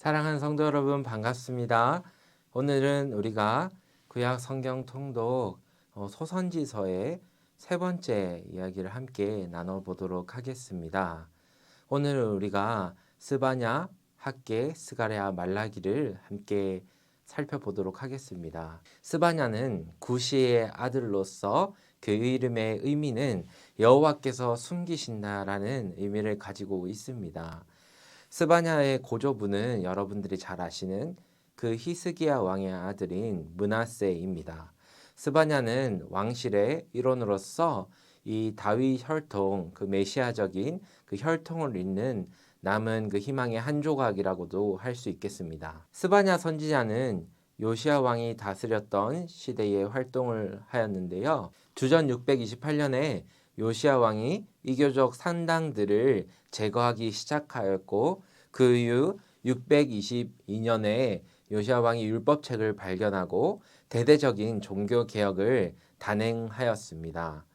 사랑하는 성도 여러분 반갑습니다. 오늘은 우리가 구약 성경 통독 소선지서의 세 번째 이야기를 함께 나눠보도록 하겠습니다. 오늘은 우리가 스바냐, 학개, 스가랴, 말라기를 함께 살펴보도록 하겠습니다. 스바냐는 구시의 아들로서 그 이름의 의미는 여호와께서 숨기신다라는 의미를 가지고 있습니다. 스바냐의 고조부는 여러분들이 잘 아시는 그 히스기야 왕의 아들인 므낫세입니다. 스바냐는 왕실의 일원으로서 이 다윗 혈통, 그 메시아적인 그 혈통을 잇는 남은 그 희망의 한 조각이라고도 할 수 있겠습니다. 스바냐 선지자는 요시야 왕이 다스렸던 시대에 활동을 하였는데요. 주전 628년에 요시야 왕이 이교적 산당들을 제거하기 시작하였고 그 이후 622년에 요시야 왕이 율법책을 발견하고 대대적인 종교 개혁을 단행하였습니다.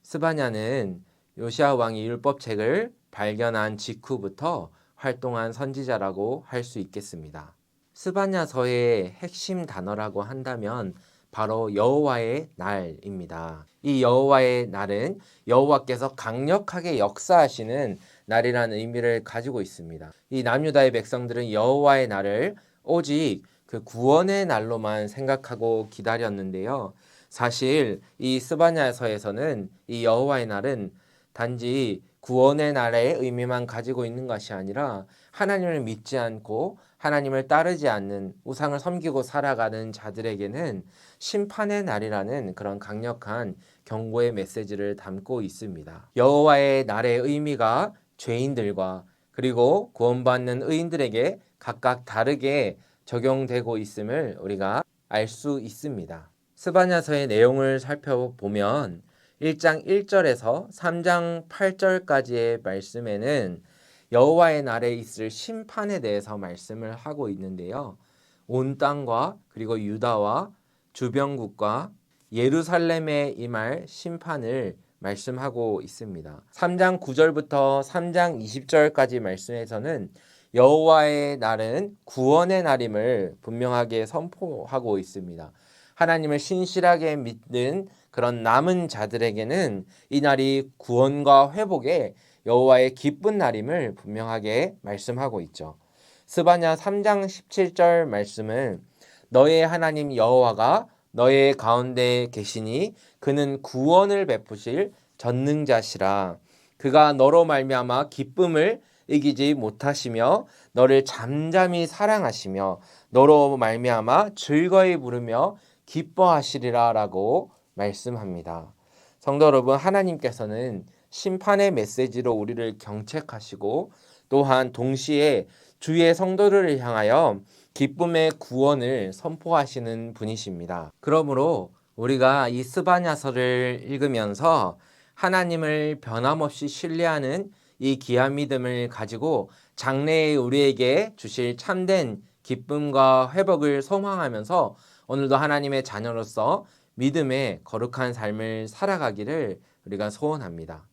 스바냐는 요시야 왕이 율법책을 발견한 직후부터 활동한 선지자라고 할 수 있겠습니다. 스바냐서의 핵심 단어라고 한다면 바로 여호와의 날입니다. 이 여호와의 날은 여호와께서 강력하게 역사하시는 날이라는 의미를 가지고 있습니다. 이 남유다의 백성들은 여호와의 날을 오직 그 구원의 날로만 생각하고 기다렸는데요. 사실 이 스바냐서에서는 이 여호와의 날은 단지 구원의 날의 의미만 가지고 있는 것이 아니라 하나님을 믿지 않고 하나님을 따르지 않는 우상을 섬기고 살아가는 자들에게는 심판의 날이라는 그런 강력한 경고의 메시지를 담고 있습니다. 여호와의 날의 의미가 죄인들과 그리고 구원받는 의인들에게 각각 다르게 적용되고 있음을 우리가 알 수 있습니다. 스바냐서의 내용을 살펴보면 1장 1절에서 3장 8절까지의 말씀에는 여호와의 날에 있을 심판에 대해서 말씀을 하고 있는데요. 온 땅과 그리고 유다와 주변국과 예루살렘에 임할 심판을 말씀하고 있습니다. 3장 9절부터 3장 20절까지 말씀에서는 여호와의 날은 구원의 날임을 분명하게 선포하고 있습니다. 하나님을 신실하게 믿는 그런 남은 자들에게는 이 날이 구원과 회복의 여호와의 기쁜 날임을 분명하게 말씀하고 있죠. 스바냐 3장 17절 말씀은 너의 하나님 여호와가 너의 가운데 계시니 그는 구원을 베푸실 전능자시라. 그가 너로 말미암아 기쁨을 이기지 못하시며 너를 잠잠히 사랑하시며 너로 말미암아 즐거이 부르며 기뻐하시리라라고 말씀합니다. 성도 여러분, 하나님께서는 심판의 메시지로 우리를 경책하시고 또한 동시에 주의 성도들을 향하여 기쁨의 구원을 선포하시는 분이십니다. 그러므로 우리가 이 스바냐서를 읽으면서 하나님을 변함없이 신뢰하는 이 귀한 믿음을 가지고 장래에 우리에게 주실 참된 기쁨과 회복을 소망하면서 오늘도 하나님의 자녀로서 믿음의 거룩한 삶을 살아가기를 우리가 소원합니다.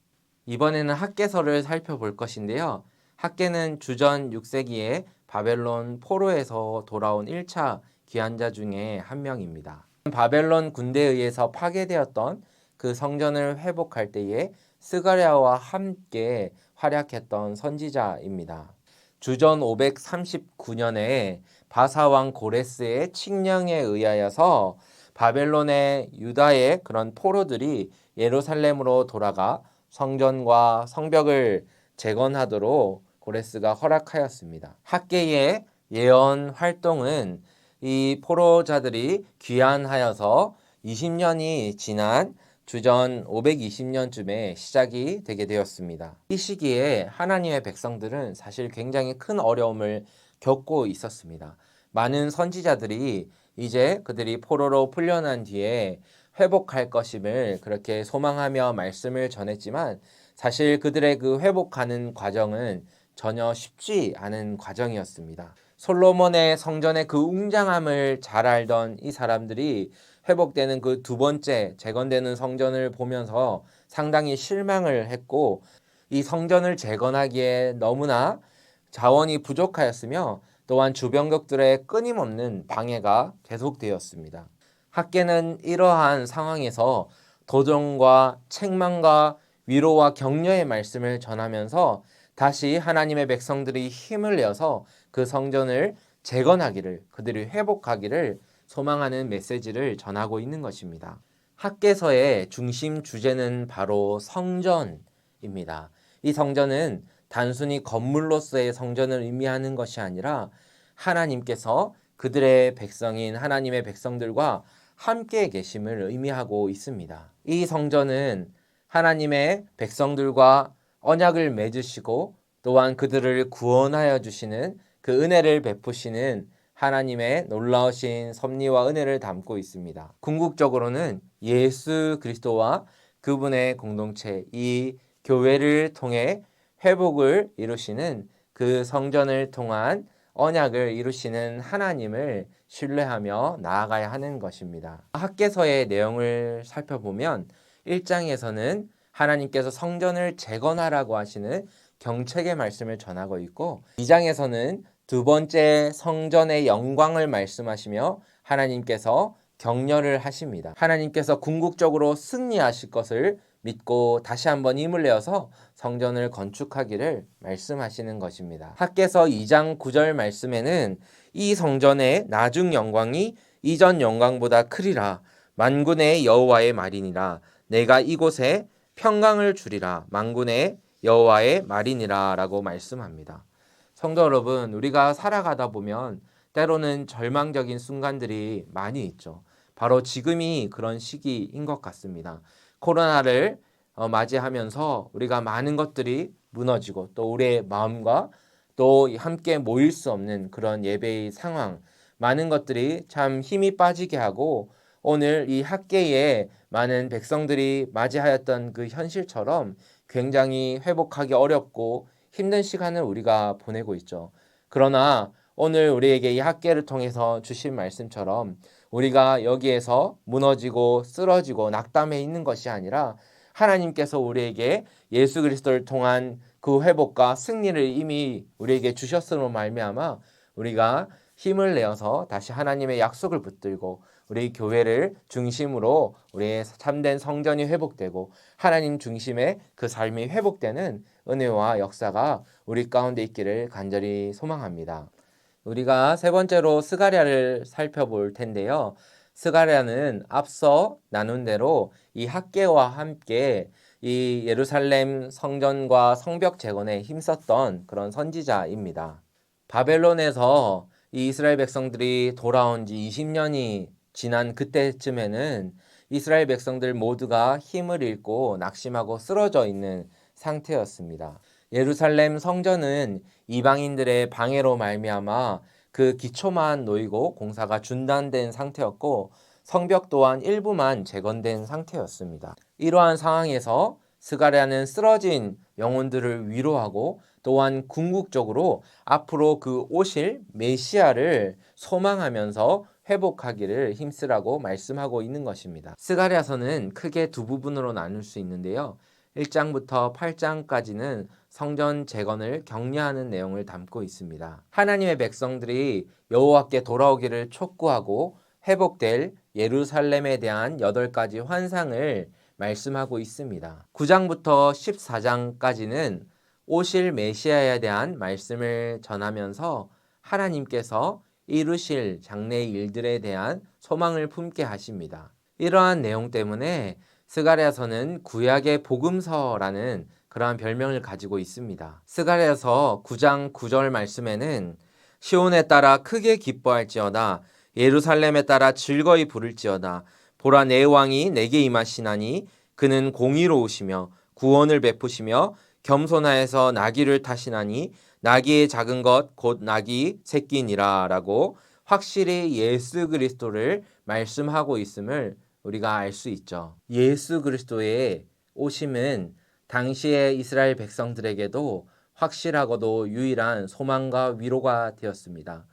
이번에는 학개서를 살펴볼 것인데요. 학개는 주전 6세기에 바벨론 포로에서 돌아온 1차 귀환자 중에 한 명입니다. 바벨론 군대에 의해서 파괴되었던 그 성전을 회복할 때에 스가랴와 함께 활약했던 선지자입니다. 주전 539년에 바사왕 고레스의 칙령에 의하여서 바벨론의 유다의 그런 포로들이 예루살렘으로 돌아가 성전과 성벽을 재건하도록 고레스가 허락하였습니다. 학개의 예언 활동은 이 포로자들이 귀환하여서 20년이 지난 주전 520년쯤에 시작이 되게 되었습니다. 이 시기에 하나님의 백성들은 사실 굉장히 큰 어려움을 겪고 있었습니다. 많은 선지자들이 이제 그들이 포로로 풀려난 뒤에 회복할 것임을 그렇게 소망하며 말씀을 전했지만 사실 그들의 그 회복하는 과정은 전혀 쉽지 않은 과정이었습니다. 솔로몬의 성전의 그 웅장함을 잘 알던 이 사람들이 회복되는 그 두 번째 재건되는 성전을 보면서 상당히 실망을 했고 이 성전을 재건하기에 너무나 자원이 부족하였으며 또한 주변국들의 끊임없는 방해가 계속되었습니다. 학계는 이러한 상황에서 도전과 책망과 위로와 격려의 말씀을 전하면서 다시 하나님의 백성들이 힘을 내어서 그 성전을 재건하기를, 그들이 회복하기를 소망하는 메시지를 전하고 있는 것입니다. 학개서의 중심 주제는 바로 성전입니다. 이 성전은 단순히 건물로서의 성전을 의미하는 것이 아니라 하나님께서 그들의 백성인 하나님의 백성들과 함께 계심을 의미하고 있습니다. 이 성전은 하나님의 백성들과 언약을 맺으시고 또한 그들을 구원하여 주시는 그 은혜를 베푸시는 하나님의 놀라우신 섭리와 은혜를 담고 있습니다. 궁극적으로는 예수 그리스도와 그분의 공동체, 이 교회를 통해 회복을 이루시는 그 성전을 통한 언약을 이루시는 하나님을 신뢰하며 나아가야 하는 것입니다. 학개서의 내용을 살펴보면 1장에서는 하나님께서 성전을 재건하라고 하시는 경책의 말씀을 전하고 있고 2장에서는 두 번째 성전의 영광을 말씀하시며 하나님께서 격려를 하십니다. 하나님께서 궁극적으로 승리하실 것을 믿고 다시 한번 힘을 내어서 성전을 건축하기를 말씀하시는 것입니다. 학개서 2장 9절 말씀에는 이 성전의 나중 영광이 이전 영광보다 크리라. 만군의 여호와의 말이니라. 내가 이곳에 평강을 주리라. 만군의 여호와의 말이니라 라고 말씀합니다. 성도 여러분, 우리가 살아가다 보면 때로는 절망적인 순간들이 많이 있죠. 바로 지금이 그런 시기인 것 같습니다. 코로나를 맞이하면서 우리가 많은 것들이 무너지고 또 우리의 마음과 또 함께 모일 수 없는 그런 예배의 상황, 많은 것들이 참 힘이 빠지게 하고 오늘 이 학계에 많은 백성들이 맞이하였던 그 현실처럼 굉장히 회복하기 어렵고 힘든 시간을 우리가 보내고 있죠. 그러나 오늘 우리에게 이 학계를 통해서 주신 말씀처럼 우리가 여기에서 무너지고 쓰러지고 낙담해 있는 것이 아니라 하나님께서 우리에게 예수 그리스도를 통한 그 회복과 승리를 이미 우리에게 주셨음으로 말미암아 우리가 힘을 내어서 다시 하나님의 약속을 붙들고 우리 교회를 중심으로 우리의 참된 성전이 회복되고 하나님 중심의 그 삶이 회복되는 은혜와 역사가 우리 가운데 있기를 간절히 소망합니다. 우리가 세 번째로 스가랴를 살펴볼 텐데요. 스가랴는 앞서 나눈 대로 이 학개와 함께 이 예루살렘 성전과 성벽 재건에 힘썼던 그런 선지자입니다. 바벨론에서 이 이스라엘 백성들이 돌아온 지 20년이 지난 그때쯤에는 이스라엘 백성들 모두가 힘을 잃고 낙심하고 쓰러져 있는 상태였습니다. 예루살렘 성전은 이방인들의 방해로 말미암아 그 기초만 놓이고 공사가 중단된 상태였고 성벽 또한 일부만 재건된 상태였습니다. 이러한 상황에서 스가랴는 쓰러진 영혼들을 위로하고 또한 궁극적으로 앞으로 그 오실 메시아를 소망하면서 회복하기를 힘쓰라고 말씀하고 있는 것입니다. 스가랴서는 크게 두 부분으로 나눌 수 있는데요. 1장부터 8장까지는 성전 재건을 격려하는 내용을 담고 있습니다. 하나님의 백성들이 여호와께 돌아오기를 촉구하고 회복될 예루살렘에 대한 8가지 환상을 말씀하고 있습니다. 9장부터 14장까지는 오실 메시아에 대한 말씀을 전하면서 하나님께서 이루실 장래의 일들에 대한 소망을 품게 하십니다. 이러한 내용 때문에 스가랴서는 구약의 복음서라는 그러한 별명을 가지고 있습니다. 스가랴서 9장 9절 말씀에는 시온에 따라 크게 기뻐할지어다 예루살렘에 따라 즐거이 부를지어다 보라 내 왕이 내게 임하시나니 그는 공의로우시며 구원을 베푸시며 겸손하여서 나귀를 타시나니 나귀의 작은 것 곧 나귀 새끼니라 라고 확실히 예수 그리스도를 말씀하고 있음을 우리가 알 수 있죠. 예수 그리스도의 오심은 당시의 이스라엘 백성들에게도 확실하고도 유일한 소망과 위로가 되었습니다.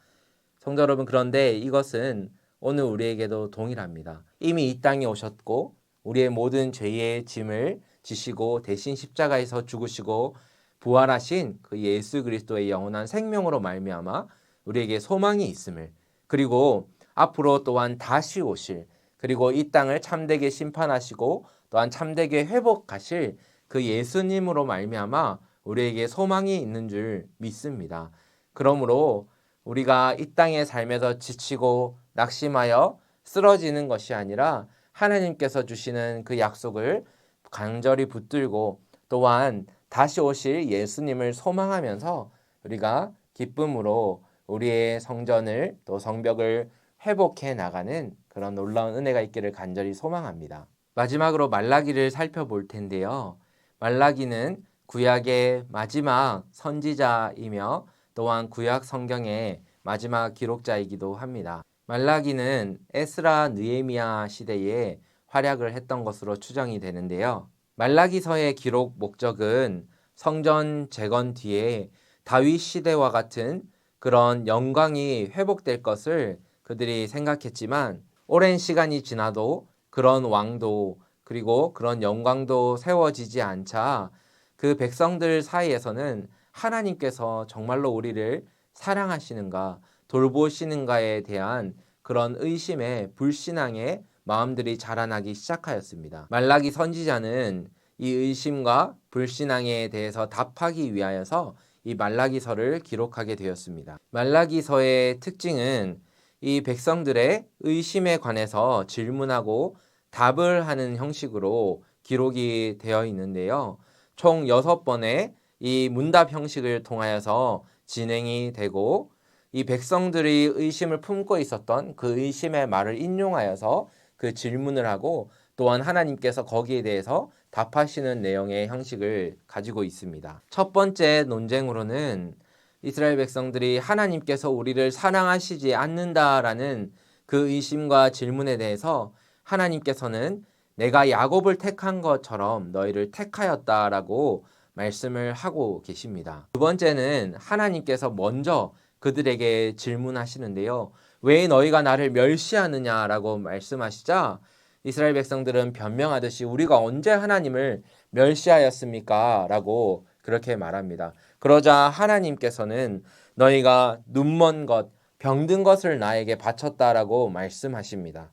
성도 여러분, 그런데 이것은 오늘 우리에게도 동일합니다. 이미 이 땅에 오셨고 우리의 모든 죄의 짐을 지시고 대신 십자가에서 죽으시고 부활하신 그 예수 그리스도의 영원한 생명으로 말미암아 우리에게 소망이 있음을, 그리고 앞으로 또한 다시 오실, 그리고 이 땅을 참되게 심판하시고 또한 참되게 회복하실 그 예수님으로 말미암아 우리에게 소망이 있는 줄 믿습니다. 그러므로 우리가 이 땅의 삶에서 지치고 낙심하여 쓰러지는 것이 아니라 하나님께서 주시는 그 약속을 간절히 붙들고 또한 다시 오실 예수님을 소망하면서 우리가 기쁨으로 우리의 성전을 또 성벽을 회복해 나가는 그런 놀라운 은혜가 있기를 간절히 소망합니다. 마지막으로 말라기를 살펴볼 텐데요. 말라기는 구약의 마지막 선지자이며 또한 구약 성경의 마지막 기록자이기도 합니다. 말라기는 에스라 느헤미야 시대에 활약을 했던 것으로 추정이 되는데요. 말라기서의 기록 목적은 성전 재건 뒤에 다윗 시대와 같은 그런 영광이 회복될 것을 그들이 생각했지만 오랜 시간이 지나도 그런 왕도 그리고 그런 영광도 세워지지 않자 그 백성들 사이에서는 하나님께서 정말로 우리를 사랑하시는가 돌보시는가에 대한 그런 의심에 불신앙의 마음들이 자라나기 시작하였습니다. 말라기 선지자는 이 의심과 불신앙에 대해서 답하기 위하여서 이 말라기서를 기록하게 되었습니다. 말라기서의 특징은 이 백성들의 의심에 관해서 질문하고 답을 하는 형식으로 기록이 되어 있는데요. 총 6번의 이 문답 형식을 통하여서 진행이 되고 이 백성들이 의심을 품고 있었던 그 의심의 말을 인용하여서 그 질문을 하고 또한 하나님께서 거기에 대해서 답하시는 내용의 형식을 가지고 있습니다. 첫 번째 논쟁으로는 이스라엘 백성들이 하나님께서 우리를 사랑하시지 않는다라는 그 의심과 질문에 대해서 하나님께서는 내가 야곱을 택한 것처럼 너희를 택하였다라고 말씀을 하고 계십니다. 두 번째는 하나님께서 먼저 그들에게 질문하시는데요. 왜 너희가 나를 멸시하느냐라고 말씀하시자 이스라엘 백성들은 변명하듯이 우리가 언제 하나님을 멸시하였습니까? 라고 그렇게 말합니다. 그러자 하나님께서는 너희가 눈먼 것, 병든 것을 나에게 바쳤다라고 말씀하십니다.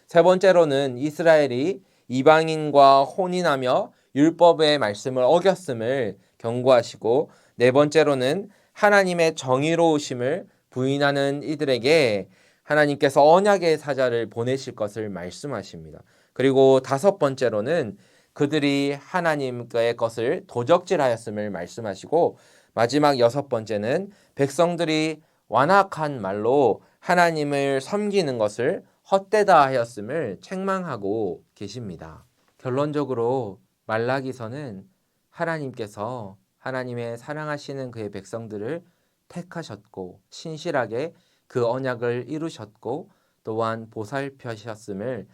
세 번째로는 이스라엘이 이방인과 혼인하며 율법의 말씀을 어겼음을 경고하시고 네 번째로는 하나님의 정의로우심을 부인하는 이들에게 하나님께서 언약의 사자를 보내실 것을 말씀하십니다. 그리고 다섯 번째로는 그들이 하나님의 것을 도적질하였음을 말씀하시고 마지막 여섯 번째는 백성들이 완악한 말로 하나님을 섬기는 것을 헛되다 하였음을 책망하고 계십니다. 결론적으로 말라기서는 하나님께서 하나님의 사랑하시는 그의 백성들을 택하셨고 신실하게 그 언약을 이루셨고 또한 보살피셨음을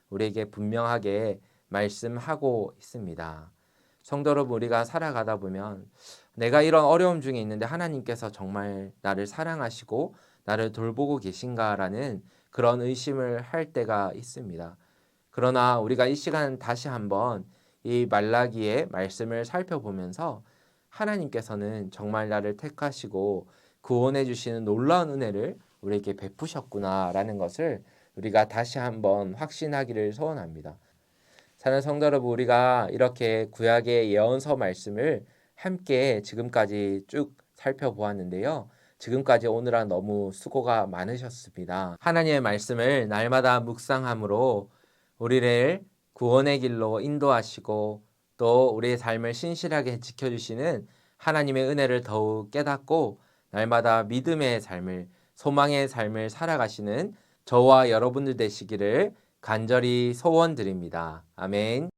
우리에게 분명하게 말씀하고 있습니다. 성도 여러분, 우리가 살아가다 보면 내가 이런 어려움 중에 있는데 하나님께서 정말 나를 사랑하시고 나를 돌보고 계신가라는 그런 의심을 할 때가 있습니다. 그러나 우리가 이 시간 다시 한번 이 말라기의 말씀을 살펴보면서 하나님께서는 정말 나를 택하시고 구원해 주시는 놀라운 은혜를 우리에게 베푸셨구나라는 것을 우리가 다시 한번 확신하기를 소원합니다. 사랑하는 성도 여러분, 우리가 이렇게 구약의 예언서 말씀을 함께 지금까지 쭉 살펴보았는데요. 지금까지 오늘은 너무 수고가 많으셨습니다. 하나님의 말씀을 날마다 묵상함으로 우리를 구원의 길로 인도하시고 또 우리의 삶을 신실하게 지켜주시는 하나님의 은혜를 더욱 깨닫고 날마다 믿음의 삶을, 소망의 삶을 살아가시는 저와 여러분들 되시기를 간절히 소원드립니다. 아멘.